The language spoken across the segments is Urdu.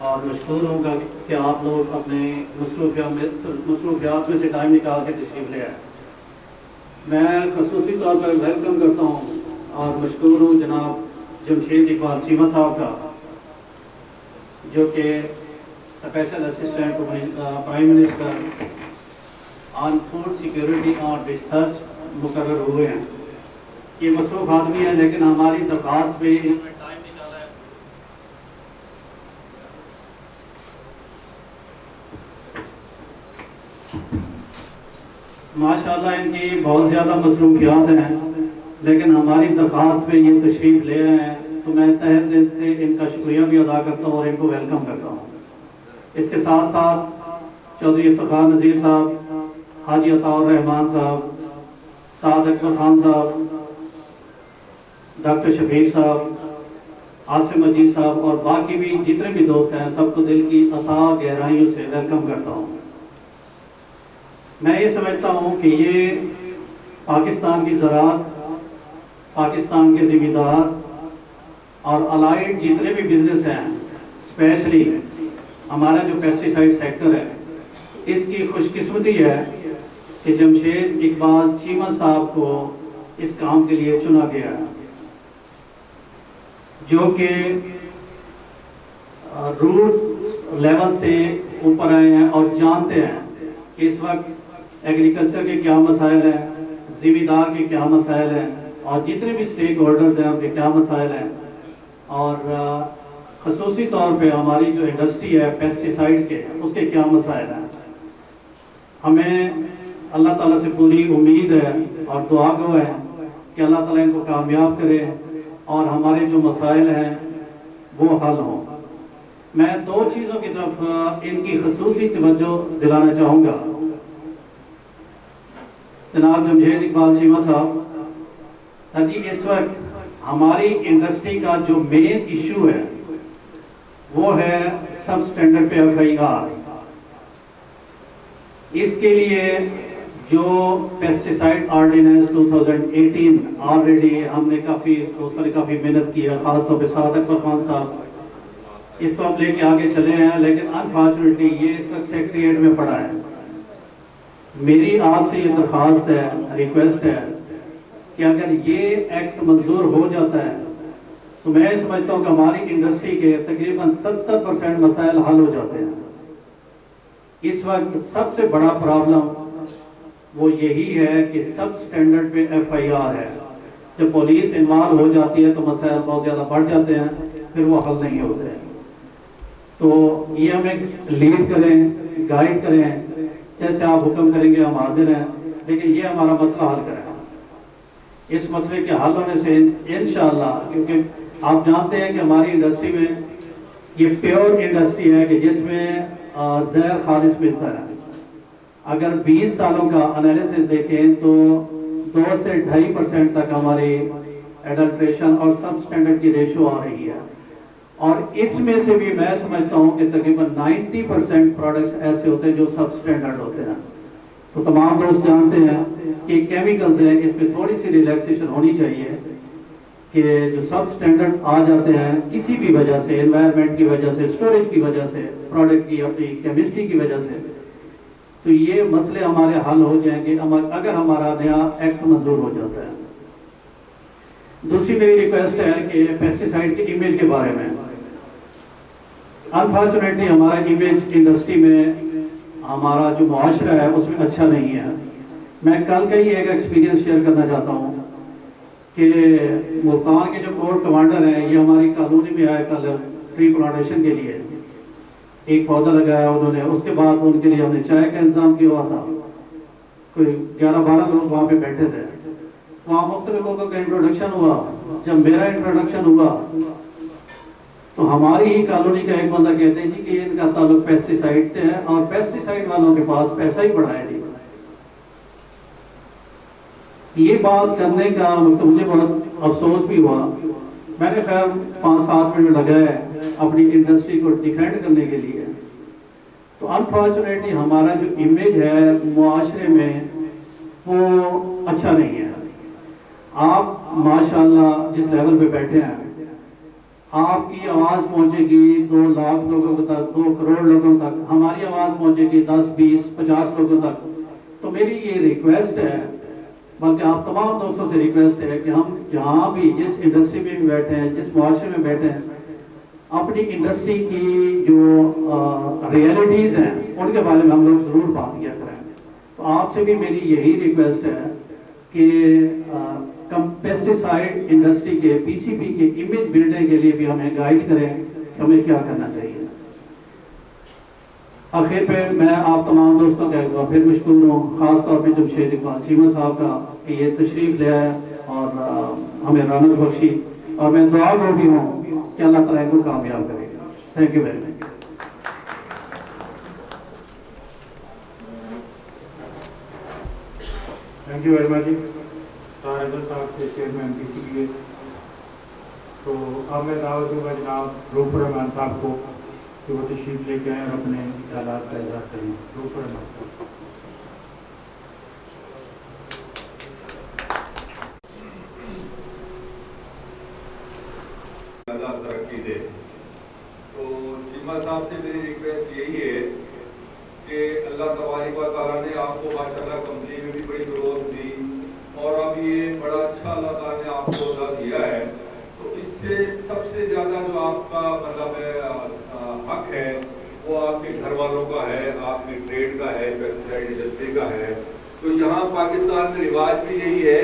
اور مشکور ہوں گا کہ آپ لوگ اپنے مصروفیات میں سے ٹائم نکال کے تشریف لے آئے. میں خصوصی طور پر ویلکم کرتا ہوں اور مشکور ہوں جناب جمشید اقبال چیمہ صاحب کا، جو کہ اسپیشل اسسٹنٹ پرائم منسٹر آن فوڈ سیکیورٹی اور ریسرچ مقرر ہوئے ہیں. یہ مصروف آدمی ہے لیکن ہماری درخواست پہ ٹائم نکالا ہے. ماشاءاللہ ان کی بہت زیادہ مصروفیات ہیں لیکن ہماری درخواست پہ یہ تشریف لے رہے ہیں، تو میں تہہ دل سے ان کا شکریہ بھی ادا کرتا ہوں اور ان کو ویلکم کرتا ہوں. اس کے ساتھ ساتھ چودھری افتخار نذیر صاحب، حاجی عطاء الرحمان صاحب، سعد اکبر خان صاحب، ڈاکٹر شفیق صاحب، عاصم مجید صاحب اور باقی بھی جتنے بھی دوست ہیں، سب کو دل کی اثاں گہرائیوں سے ویلکم کرتا ہوں. میں یہ سمجھتا ہوں کہ یہ پاکستان کی زراعت، پاکستان کے ذمہ دار اور الائڈ جتنے بھی بزنس ہیں، اسپیشلی ہمارا جو پیسٹیسائڈ سیکٹر ہے، اس کی خوش قسمتی ہے کہ جمشید اقبال چیمہ صاحب کو اس کام کے لیے چنا گیا ہے، جو کہ روٹ لیول سے اوپر آئے ہیں اور جانتے ہیں کہ اس وقت ایگریکلچر کے کیا مسائل ہیں، ذمہ دار کے کیا مسائل ہیں اور جتنے بھی سٹیک ہولڈرز ہیں ان کے کیا مسائل ہیں، اور خصوصی طور پہ ہماری جو انڈسٹری ہے پیسٹیسائڈ کے، اس کے کیا مسائل ہیں. ہمیں اللہ تعالیٰ سے پوری امید ہے اور دعا گو ہے کہ اللہ تعالیٰ ان کو کامیاب کرے اور ہمارے جو مسائل ہیں وہ حل ہوں. میں دو چیزوں کی طرف ان کی خصوصی توجہ دلانا چاہوں گا. جناب جمشید اقبال چیمہ صاحب، جی اس وقت ہماری انڈسٹری کا جو مین ایشو ہے وہ ہے سب سٹینڈرڈ پہ FIR. اس کے لیے جو پیسٹیسائڈ آرڈیننس 2018 آلریڈی ہم نے اس پر کافی محنت کی ہے، خاص طور پہ سعد اکبر خان صاحب اس کو ہم لے کے آگے چلے ہیں، لیکن انفارچونیٹلی یہ اس وقت سیکریٹریٹ میں پڑا ہے. میری آپ سے یہ درخواست ہے، ریکویسٹ ہے کہ اگر یہ ایکٹ منظور ہو جاتا ہے تو میں سمجھتا ہوں کہ ہماری انڈسٹری کے تقریباً 70% مسائل حل ہو جاتے ہیں. اس وقت سب سے بڑا پرابلم وہ یہی ہے کہ سب سٹینڈرڈ پہ FIR ہے. جب پولیس انوالو ہو جاتی ہے تو مسائل بہت زیادہ بڑھ جاتے ہیں، پھر وہ حل نہیں ہوتے. تو یہ ہمیں لیڈ کریں، گائیڈ کریں، جیسے آپ حکم کریں گے ہم حاضر ہیں، لیکن یہ ہمارا مسئلہ حل کریں. اس مسئلے کے حل ہونے سے انشاءاللہ، کیونکہ آپ جانتے ہیں کہ ہماری انڈسٹری میں یہ پیور انڈسٹری ہے کہ جس میں زہر خالص ملتا ہے. اگر 20 سالوں کا انالیسس دیکھیں تو 2 سے 2.5% تک ہماری ایڈلٹریشن اور سب سٹینڈرڈ کی ریشو آ رہی ہے، اور اس میں سے بھی میں سمجھتا ہوں کہ تقریباً 90% پروڈکٹس ایسے ہوتے ہیں جو سب سٹینڈرڈ ہوتے ہیں. تو تمام دوست جانتے ہیں کہ کیمیکلز ہیں، اس میں تھوڑی سی ریلیکسیشن ہونی چاہیے کہ جو سب سٹینڈرڈ آ جاتے ہیں کسی بھی وجہ سے، انوائرمنٹ کی وجہ سے، اسٹوریج کی وجہ سے، پروڈکٹ کی اپنی کیمسٹری کی وجہ سے، تو یہ مسئلے ہمارے حل ہو جائیں گے اگر ہمارا نیا ایکٹ منظور ہو جاتا ہے. دوسری میری ریکویسٹ ہے کہ پیسٹیسائڈ کے امیج کے بارے میں، انفارچونیٹلی ہمارا امیج انڈسٹری میں، ہمارا جو معاشرہ ہے اس میں اچھا نہیں ہے. میں کل کا ہی ایک ایکسپیرینس شیئر کرنا چاہتا ہوں کہ ملتان کے جو کور کمانڈر ہیں، یہ ہماری کالونی میں آئے کل ٹری پلانٹیشن کے لیے، ایک پودا لگایا انہوں نے. اس کے بعد ان کے لیے ہم نے چائے کا انتظام کیا ہوا تھا. کوئی 11-12 لوگ وہاں پہ بیٹھے تھے. وہاں مختلف لوگوں کا انٹروڈکشن ہوا. جب میرا انٹروڈکشن ہوا تو ہماری ہی کالونی کا ایک بندہ کہتے ہیں جی کہ ان کا تعلق پیسٹیسائڈ سے ہے، اور پیسٹیسائڈ والوں کے پاس پیسہ ہی پڑا ہے. نہیں، یہ بات کرنے کا مجھے بہت افسوس بھی ہوا. میں نے خیر 5-7 منٹ لگائے اپنی انڈسٹری کو ڈیفینڈ کرنے کے لیے. تو انفارچونیٹلی ہمارا جو امیج ہے معاشرے میں وہ اچھا نہیں ہے. آپ ماشاءاللہ جس لیول پہ بیٹھے ہیں آپ کی آواز پہنچے گی 2 لاکھ لوگوں تک، 2 کروڑ لوگوں تک، ہماری آواز پہنچے گی 10 20 50 لوگوں تک. تو میری یہ ریکویسٹ ہے، بلکہ آپ تمام دوستوں سے ریکویسٹ ہے کہ ہم جہاں بھی جس انڈسٹری میں بھی بیٹھے ہیں، جس معاشرے میں بیٹھے ہیں، اپنی انڈسٹری کی جو ریئلٹیز ہیں ان کے بارے میں ہم لوگ ضرور بات کیا کریں. تو آپ سے بھی میری یہی ریکویسٹ ہے کہ پیسٹیسائڈ انڈسٹری کے PCB کے امیج بلڈنگ کے لیے بھی ہمیں گائیڈ کریں کہ ہمیں کیا کرنا چاہیے. آخر پہ میں آپ تمام دوستوں کا ایک بار پھر مشکور ہوں، خاص طور پہ جمشید اقبال چیمہ صاحب کا کہ یہ تشریف لے آئے اور ہمیں رونق بخشی، اور میں دعا گو بھی ہوں کہ اللہ تعالیٰ ان کو کامیاب کرے گا. Thank you very much. Thank you very much جی صاحب سے چیئرمین PCBA. تو اب میں دعوت دوں گا جناب روف الرحمان صاحب کو کہ وہ تشریف لے کے آئیں اور اپنے خیالات کا اظہار کریں. روف الرحمان صاحب. اللہ ترقی دے. تو چیمہ صاحب سے میری ریکویسٹ یہی ہے کہ اللہ تبارک و تعالیٰ نے آپ کو ماشاءاللہ کمپنی میں بھی بڑی گروتھ دی اور اب یہ بڑا اچھا اللہ تعالیٰ نے آپ کو عہدہ دیا ہے. تو اس سے سب سے زیادہ جو آپ کا مطلب حق ہے وہ آپ کے گھر والوں کا ہے، آپ کی ٹریڈ کا ہے، پیسٹیسائڈ انڈسٹری کا ہے. تو یہاں پاکستان میں رواج بھی یہی ہے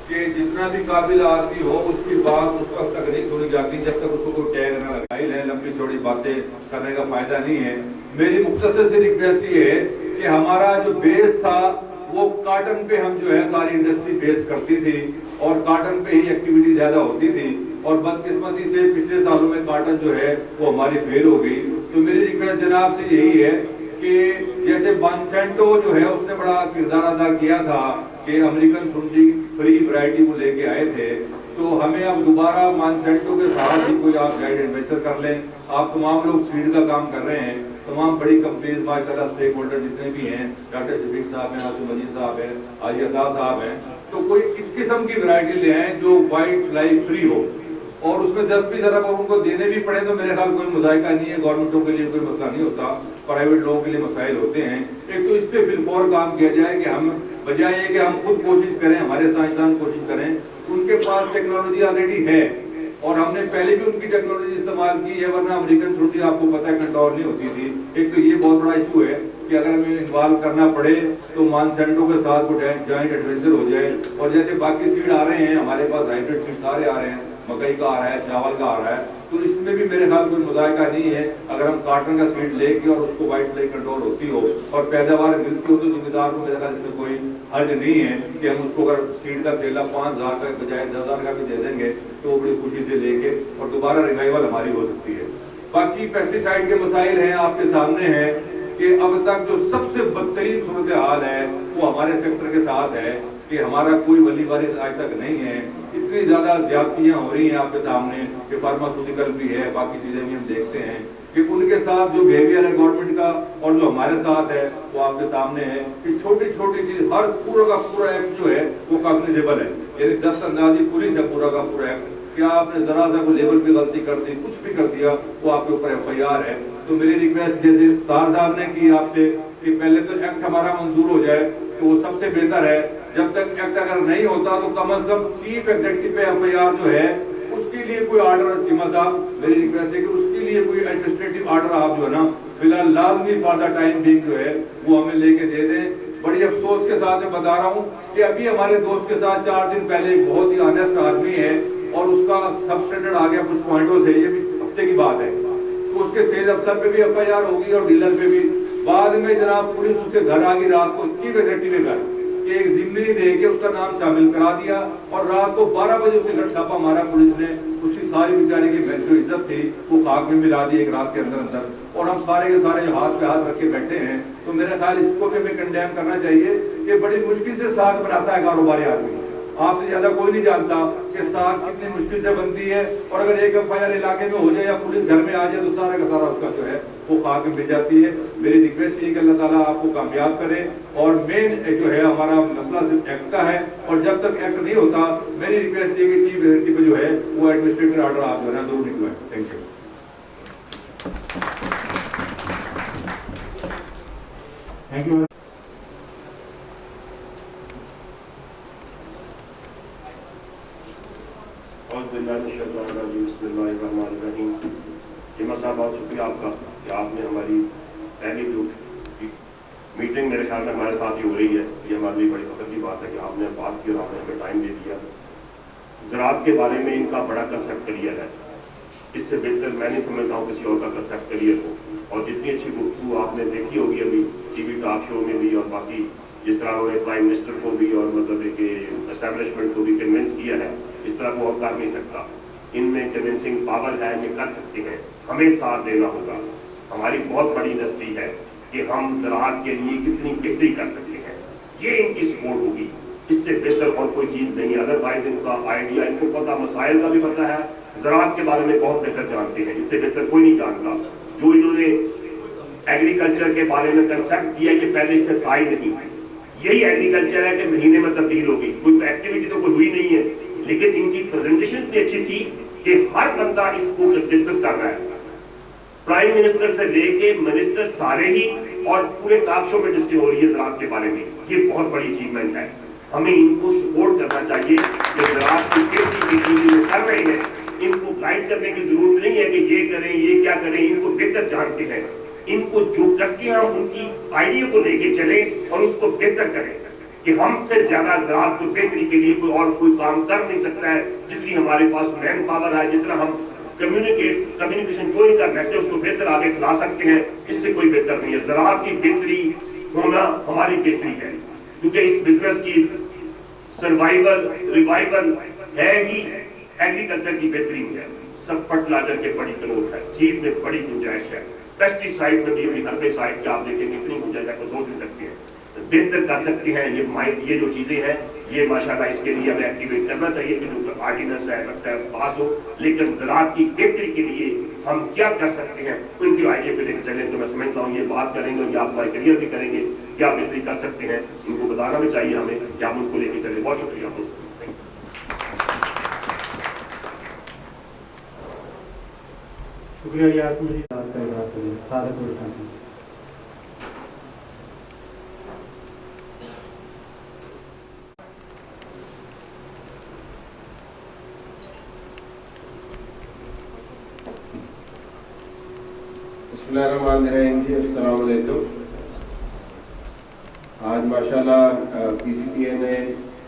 کہ جتنا بھی قابل آدمی ہو اس کی بات اس وقت تک نہیں سنی جاتی جب تک اس کو کوئی ٹیگ نہ لگائے. لمبی چوڑی باتیں کرنے کا فائدہ نہیں ہے. میری مختصر سی ریکویسٹ یہ ہے کہ ہمارا جو بیس تھا وہ کاٹن پہ ہم جو ہے ساری انڈسٹری بیس کرتی تھی اور کاٹن پہ ہی ایکٹیویٹی زیادہ ہوتی تھی، اور بدقسمتی سے پچھلے سالوں میں کاٹن جو ہے وہ ہماری فیل ہو گئی. تو میری ریکویسٹ جناب سے یہی ہے کہ جیسے مانسینٹو جو ہے اس نے بڑا کردار ادا کیا تھا کہ امریکن سنڈی فری ورائٹی کو لے کے آئے تھے، تو ہمیں اب دوبارہ مانسینٹو کے ساتھ ہی کوئی آپ جوائنٹ انویسٹر کر لیں. آپ تمام لوگ سیڈ کا کام کر رہے ہیں، تمام بڑی کمپنیز ماشاءاللہ اسٹیک ہولڈر جتنے بھی ہیں، ڈاکٹر شفیق صاحب ہیں، حاصم مجید صاحب ہیں، حاجی عطا صاحب ہیں، تو کوئی اس قسم کی ورائٹی لے آئیں جو وائٹ فلائی فری ہو اور اس میں 10-20 ارب ان کو دینے بھی پڑے تو میرے خیال کوئی مذائقہ نہیں ہے. گورنمنٹوں کے لیے کوئی مسئلہ نہیں ہوتا، پرائیویٹ لوگوں کے لیے مسائل ہوتے ہیں. ایک تو اس پہ بالفور کام کیا جائے کہ ہم بجائے یہ کہ ہم خود کوشش کریں، ہمارے سائنسدان کوشش کریں. ان کے پاس ٹیکنالوجی آلریڈی ہے اور ہم نے پہلے بھی ان کی ٹیکنالوجی استعمال کی ہے، ورنہ امریکن سنڈی آپ کو پتہ ہے کنٹرول نہیں ہوتی تھی. ایک تو یہ بہت بڑا ایشو ہے کہ اگر ہمیں انوالو کرنا پڑے تو مانسینٹو کے ساتھ کوئی جوائنٹ ایڈوینچر ہو جائے. اور جیسے باقی سیڈ آ رہے ہیں، ہمارے پاس ہائیبریڈ سیڈ سارے آ رہے ہیں، مکئی کا آ رہا ہے، چاول کا آ رہا ہے، تو اس میں بھی میرے خیال کوئی مذائقہ نہیں ہے. اگر ہم کاٹن کا سیڈ لے کے اور اس کو وائٹ فلائی کنٹرول ہوتی ہو اور پیداوار ملتی ہو تو ذمہ دار کو میرے خیال اس میں کوئی حرج نہیں ہے کہ ہم اس کو اگر سیڈ کا کیلا 5,000 کا بجائے 10,000 کا بھی دے دیں گے تو وہ بڑی خوشی سے لے کے اور دوبارہ ریوائول ہماری ہو سکتی ہے. باقی پیسٹیسائڈ کے مسائل ہیں آپ کے سامنے ہیں کہ اب تک جو سب سے بدترین صورتحال ہے وہ ہمارے سیکٹر کے ساتھ ہے کہ ہمارا کوئی ولی وارث آج تک نہیں ہے. اتنی زیادہ زیادتیاں ہو رہی ہیں آپ کے سامنے کہ فارماسوٹیکل بھی ہے، باقی چیزیں بھی ہم دیکھتے ہیں کہ ان کے ساتھ جو بیہیویئر ہے گورنمنٹ کا اور جو ہمارے ساتھ ہے وہ آپ کے سامنے ہے کہ چھوٹی چھوٹی چیز ہر پورا کا پورا ایکٹ جو ہے وہ کاگنیزیبل ہے. یعنی دست اندازی پولیس ہے پورا کا پورا ایکٹ. کیا آپ نے ذرا سا کوئی لیبل پہ غلطی کر دی، کچھ بھی کر دیا، وہ آپ کے اوپر FIR ہے. تو میری ریکویسٹ جیسے ستار صاحب نے کی آپ سے کہ پہلے تو ایکٹ ہمارا منظور ہو جائے تو وہ سب سے بہتر ہے. جب تک ایکٹ اگر نہیں ہوتا تو کم از کم چیف ایگزیکٹو پہ FIR جو ہے اس کے لیے کوئی آرڈر، چیمہ صاحب میری ریکویسٹ ہے کہ اس کے لیے کوئی ایڈمنسٹریٹو آرڈر آپ جو ہے نا فی الحال لازمی فار دا ٹائم بینگ جو ہے وہ ہمیں لے کے دے دیں. بڑی افسوس کے ساتھ میں بتا رہا ہوں کہ ابھی ہمارے دوست کے ساتھ 4 دن پہلے ایک بہت ہی آنیسٹ آدمی ہے اور اس کا سب اسٹینڈرڈ آ گیا کچھ پوائنٹوں سے، یہ بھی ہفتے کی بات ہے، تو اس کے سیلز افسر پہ بھی FIR ہوگی اور ڈیلر پہ بھی. بعد میں جناب پولیس اس کے گھر آ گئی رات کو، چیف ایگزیکٹو کے گھر، کہ ایک ضمنی دے کے اس کا نام شامل کرا دیا اور رات کو 12 بجے اسے گھر چھاپا مارا پولیس نے. اس کی ساری بیچارے کی جو عزت تھی وہ خاک میں ملا دی ایک رات کے اندر اور ہم سارے کے سارے جو ہاتھ پہ ہاتھ رکھ کے بیٹھے ہیں. تو میرے خیال اس کو بھی ہمیں کنڈیم کرنا چاہیے کہ بڑی مشکل سے ساتھ بناتا ہے کاروباری آدمی آپ سے زیادہ کوئی نہیں جانتا کہ ساکھ کتنی مشکل سے بنتی ہے، اور اگر ایک FIR علاقے میں ہو جائے یا پولیس گھر میں آ جائے تو سارا کا سارا اس کا جو ہے وہ خاک میں مل جاتی ہے۔ میری ریکویسٹ یہ کہ اللہ تعالیٰ آپ کو کامیاب کرے، اور مین جو ہے ہمارا مسئلہ صرف ایکٹ کا ہے، اور جب تک ایکٹ نہیں ہوتا میری ریکویسٹ یہ کہ چیف ایگزیکٹو کو جو ہے وہ ایڈمنسٹریٹر آرڈر آپ جو ہے نا ضرور نکلوائیں۔ Thank you. Thank you. بسم اللہ الرحمن الرحیم۔ جمعہ صاحب بہت شکریہ آپ کا کہ آپ نے ہماری پہلی جو میٹنگ میرے خیال میں ہمارے ساتھ ہی ہو رہی ہے، یہ ہمارے لیے بڑی فخر کی بات ہے کہ آپ نے بات کی اور آپ نے ہمیں ٹائم دے دیا۔ زراعت کے بارے میں ان کا بڑا کنسیپٹ کلیئر ہے، اس سے بہتر میں نہیں سمجھتا ہوں کسی اور کا کنسیپٹ کلیئر ہو، اور جتنی اچھی گفتگو آپ نے دیکھی ہوگی ابھی ٹی وی ٹاک شو میں بھی، اور باقی جس طرح انہوں نے پرائم منسٹر کو بھی اور مطلب کہ اسٹیبلشمنٹ کو بھی کنونس کیا ہے، اس طرح کو اور کر نہیں سکتا۔ ان میں کنونسنگ پاور ہے، یہ کر سکتے ہیں، ہمیں ساتھ دینا ہوگا۔ ہماری بہت بڑی انڈسٹری ہے کہ ہم زراعت کے لیے کتنی بہتری کر سکتے ہیں، یہ ان کی سپورٹ ہوگی، اس سے بہتر اور کوئی چیز نہیں ہے۔ ادروائز ان کا آئیڈیا، ان کو پتا، مسائل کا بھی پتا ہے، زراعت کے بارے میں بہت بہتر جانتے ہیں، اس سے بہتر کوئی نہیں جانتا۔ جو انہوں نے ایگریکلچر کے بارے میں کنسیپٹ کیا کہ پہلے اس سے تھا ہی نہیں، یہی ایگریکلچر ہے کہ مہینے میں تبدیل ہوگی، کوئی ایکٹیویٹی تو کوئی ہوئی نہیں ہے، لیکن ان کی پریزنٹیشن اتنی اچھی تھی کہ ہر بندہ اس کو ڈسکس کر رہا ہے، پرائم منسٹر سے لے کے منسٹر سارے ہی، اور پورے ٹاک شو میں ڈسکس ہو رہی ہے زراعت کے بارے میں۔ یہ بہت بڑی اچیومنٹ ہے، ہمیں ان کو سپورٹ کرنا چاہیے کہ زراعت کی میں کر رہے ہیں، ان کو گائیڈ کرنے کی ضرورت نہیں ہے کہ یہ کریں یہ کیا کریں، ان کو بہتر جانتے ہیں، ان کو جو کرتے ہیں ہم ان کی آئیڈیا کو لے کے چلیں اور اس کو بہتر کریں، کہ ہم سے زیادہ زراعت کو بہتری کے لیے کوئی کام کر نہیں سکتا ہے۔ جتنی ہمارے پاس مین پاور ہے، جتنا ہم کمیونیکیشن جو کر ویسے اس کو بہتر آگے کھلا سکتے ہیں، اس سے کوئی بہتر نہیں ہے۔ زراعت کی بہتری ہونا ہماری بہتری ہے، کیونکہ اس بزنس کی سروائیول ریوائیول ہے ہی ایگریکلچر کی بہتری ہے۔ سب فرٹیلائزر کے بڑی گروتھ ہے، سیڈ میں بڑی گنجائش ہے، پیسٹی سائڈ میں بھی ہربیسائڈ کے آپ دیکھیں گے اتنی گنجائش ہے، سوچ نہیں سکتے ہیں، بہتر کر سکتے ہیں۔ یہ جو چیزیں ہیں یہ ماشاءاللہ اس کے لیے ہمیں ایکٹیویٹ کرنا چاہیے کہ جو آرڈیننس ہے لگتا ہے پاس ہو، لیکن زراعت کی بہتری کے لیے ہم کیا کر سکتے ہیں ان کی آئیڈیا پہ لے کے چلیں۔ تو میں سمجھتا ہوں یہ بات کریں گے، یہ آپ ہمارے کریئر بھی کریں گے، کیا بہتری کر سکتے ہیں ان کو بتانا بھی چاہیے ہمیں کہ ہم اس کو لے کے چلیں۔ بہت شکریہ آپ کو۔ شکریہ یہ آپ مجھے بات کر رہا تھا سارے کو بسم اللہ الرحمن الرحیم جی، السلام علیکم۔ آج ماشاءاللہ پی سی ٹی اے نے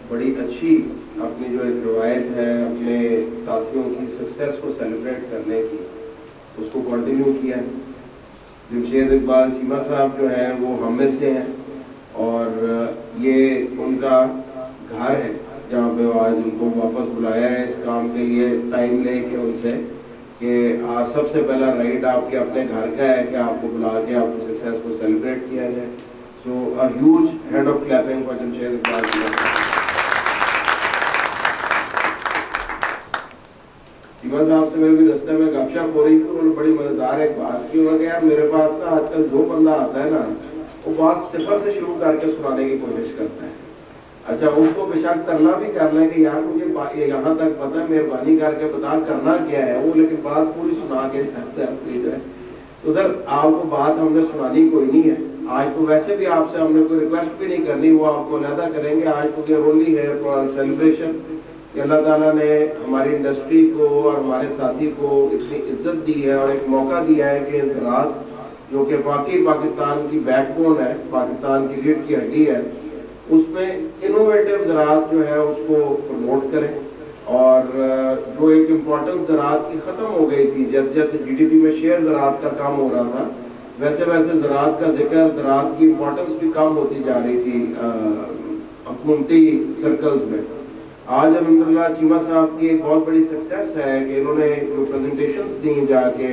بڑی اچھی اپنی جو ایک روایت ہے اپنے ساتھیوں کی سکسیس کو سیلیبریٹ کرنے کی، اس کو کنٹینیو کیا ہے۔ جمشید اقبال چیمہ صاحب جو ہیں وہ ہم میں سے ہیں، اور یہ ان کا گھر ہے جہاں پہ آج ان کو واپس بلایا ہے اس کام کے لیے، ٹائم لے کے ان سے کہ آج سب سے پہلا رائٹ آپ کے اپنے گھر کا ہے کہ آپ کو بلا کے آپ کی سکسیس کو سیلیبریٹ کیا جائے۔ So a huge hand of clapping for Jamshed Iqbal Cheema صاحب سے میرے بھی رستے میں گپ شپ ہو رہی تھی، انہوں نے بڑی مزیدار ایک بات کی، انہوں نے کہا یار میرے پاس نا آج کل جو بندہ آتا ہے نا وہ بات صفر سے شروع کر کے سنانے کی کوشش کرتا ہے۔ اچھا اس کو بشک کرنا بھی کر لیں کہ یار مجھے یہاں تک پتہ ہے، مہربانی کر کے بتا کرنا کیا ہے وہ، لیکن بات پوری سنا کے جاتا ہے اپنی جو ہے۔ تو سر آپ کو بات ہم نے سنانی کوئی نہیں ہے آج، تو ویسے بھی آپ سے ہم نے کوئی ریکویسٹ بھی نہیں کرنی، وہ آپ کو علیحدہ کریں گے۔ آج تو یہ ہولی ہے سیلیبریشن کہ اللہ تعالیٰ نے ہماری انڈسٹری کو اور ہمارے ساتھی کو اتنی عزت دی ہے اور ایک موقع دیا ہے کہ زراعت جو کہ واقعی پاکستان کی بیک بون ہے، پاکستان کی ریڑھ کی ہڈی ہے، اس میں انوویٹو زراعت جو ہے اس کو پروموٹ کریں، اور جو ایک امپورٹنس زراعت کی ختم ہو گئی تھی، جیسے جیسے جی ڈی پی میں شیئر زراعت کا کم ہو رہا تھا، ویسے ویسے زراعت کا ذکر، زراعت کی امپورٹنس بھی کم ہوتی جا رہی تھی حکومتی سرکلز میں۔ آج الحمدللہ چیمہ صاحب کی ایک بہت بڑی سکسیس ہے کہ انہوں نے جو پریزنٹیشنز دیں جا کے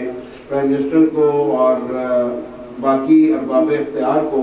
پرائم منسٹر کو اور باقی ارباب اختیار کو،